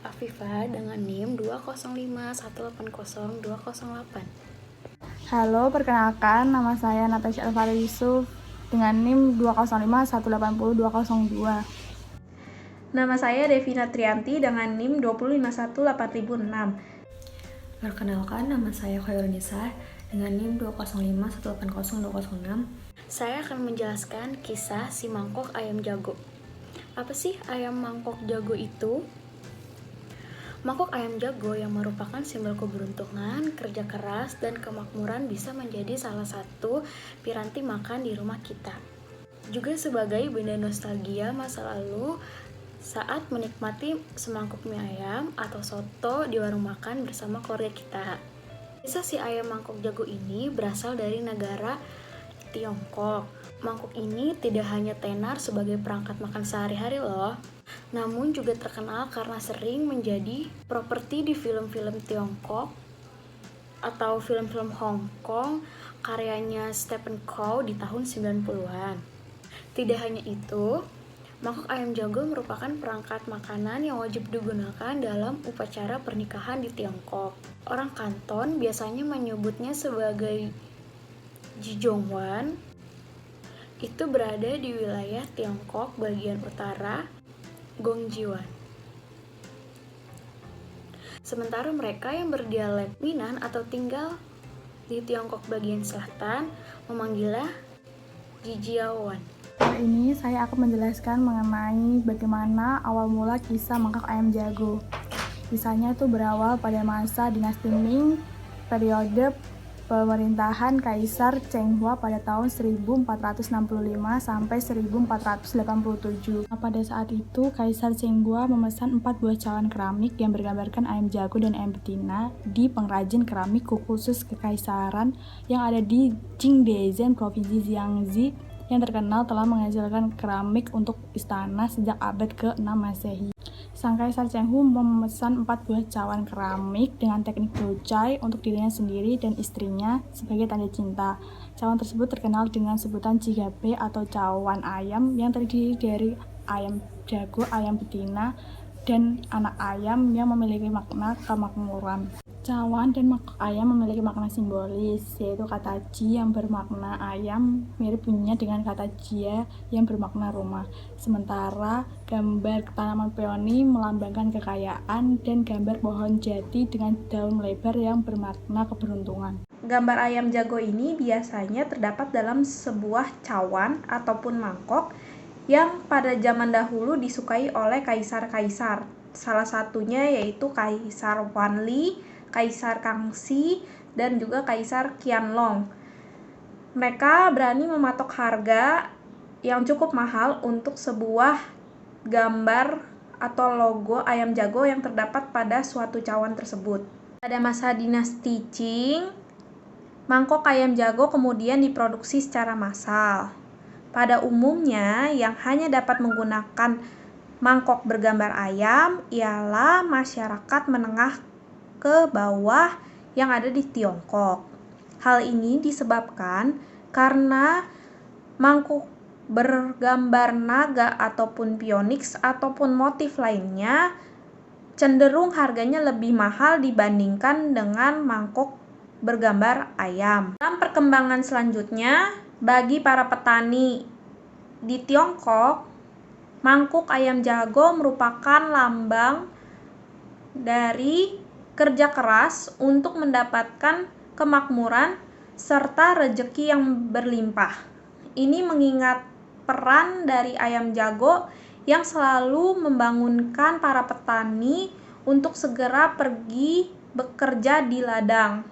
Afifa dengan NIM 205180208. Halo, perkenalkan nama saya Natasha Alvara Yusuf dengan NIM 205180202. Nama saya Devina Trianti dengan NIM 2051806. Perkenalkan, nama saya Khairunisa dengan NIM 205180206. Saya akan menjelaskan kisah si mangkok ayam jago. Apa sih ayam mangkok jago itu? Mangkok ayam jago yang merupakan simbol keberuntungan, kerja keras, dan kemakmuran bisa menjadi salah satu piranti makan di rumah kita. Juga sebagai benda nostalgia masa lalu saat menikmati semangkuk mie ayam atau soto di warung makan bersama keluarga kita. Kisah si ayam mangkok jago ini berasal dari negara Tiongkok. Mangkuk ini tidak hanya tenar sebagai perangkat makan sehari-hari loh, namun juga terkenal karena sering menjadi properti di film-film Tiongkok atau film-film Hong Kong karyanya Stephen Chow di tahun 90-an. Tidak hanya itu, mangkok ayam jago merupakan perangkat makanan yang wajib digunakan dalam upacara pernikahan di Tiongkok. Orang Kanton biasanya menyebutnya sebagai Jijongwan. Itu berada di wilayah Tiongkok bagian utara, Gongjiwan. Sementara mereka yang berdialek Minnan atau tinggal di Tiongkok bagian selatan memanggilnya Jijiawan. Kali ini saya akan menjelaskan mengenai bagaimana awal mula kisah mangkok ayam jago. Kisahnya itu berawal pada masa dinasti Ming, periode pemerintahan Kaisar Cheng Hua pada tahun 1465 sampai 1487. Pada saat itu, Kaisar Cheng Hua memesan 4 buah cawan keramik yang bergambarkan ayam jago dan ayam betina di pengrajin keramik khusus kekaisaran yang ada di Jingdezhen, Provinsi Jiangxi, yang terkenal telah menghasilkan keramik untuk istana sejak abad ke-6 Masehi. Sang Kaisar Cheng Hu memesan 4 buah cawan keramik dengan teknik bocai untuk dirinya sendiri dan istrinya sebagai tanda cinta. Cawan tersebut terkenal dengan sebutan jigabe atau cawan ayam yang terdiri dari ayam jago, ayam betina, dan anak ayam yang memiliki makna kemakmuran. Cawan dan mangkok ayam memiliki makna simbolis, yaitu kata ji yang bermakna ayam mirip bunyinya dengan kata jia yang bermakna rumah. Sementara gambar tanaman peoni melambangkan kekayaan dan gambar pohon jati dengan daun lebar yang bermakna keberuntungan. Gambar ayam jago ini biasanya terdapat dalam sebuah cawan ataupun mangkok yang pada zaman dahulu disukai oleh kaisar-kaisar. Salah satunya yaitu Kaisar Wanli, Kaisar Kangxi, dan juga Kaisar Qianlong. Mereka berani mematok harga yang cukup mahal untuk sebuah gambar atau logo ayam jago yang terdapat pada suatu cawan tersebut. Pada masa dinasti Qing, mangkok ayam jago kemudian diproduksi secara massal. Pada umumnya, yang hanya dapat menggunakan mangkok bergambar ayam ialah masyarakat menengah ke bawah yang ada di Tiongkok. Hal ini disebabkan karena mangkuk bergambar naga ataupun phoenix ataupun motif lainnya cenderung harganya lebih mahal dibandingkan dengan mangkok bergambar ayam. Dalam perkembangan selanjutnya, bagi para petani di Tiongkok, mangkuk ayam jago merupakan lambang dari kerja keras untuk mendapatkan kemakmuran serta rezeki yang berlimpah. Ini mengingat peran dari ayam jago yang selalu membangunkan para petani untuk segera pergi bekerja di ladang.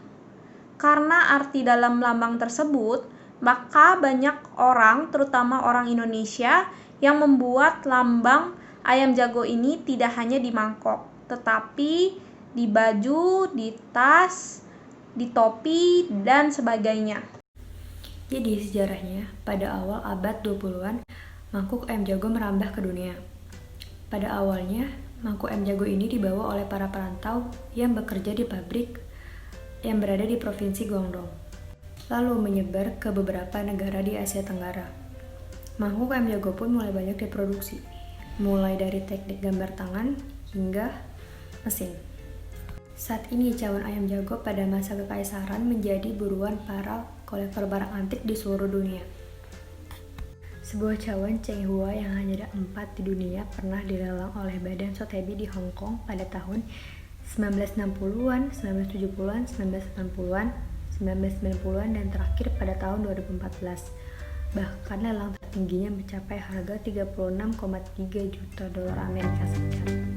Karena arti dalam lambang tersebut, maka banyak orang, terutama orang Indonesia, yang membuat lambang ayam jago ini tidak hanya di mangkok, tetapi di baju, di tas, di topi, dan sebagainya. Jadi sejarahnya, pada awal abad 20-an, mangkuk ayam jago merambah ke dunia. Pada awalnya, mangkuk ayam jago ini dibawa oleh para perantau yang bekerja di pabrik yang berada di Provinsi Guangdong, lalu menyebar ke beberapa negara di Asia Tenggara. Mangkuk ayam jago pun mulai banyak diproduksi, mulai dari teknik gambar tangan hingga mesin. Saat ini cawan ayam jago pada masa kekaisaran menjadi buruan para kolektor barang antik di seluruh dunia. Sebuah cawan Cheng Hua yang hanya ada 4 di dunia pernah dilelang oleh Badan Sotheby di Hong Kong pada tahun 1960-an, 1970-an, 1980-an, 1990-an, dan terakhir pada tahun 2014. Bahkan lelang tertingginya mencapai harga 36,3 juta dolar Amerika Serikat.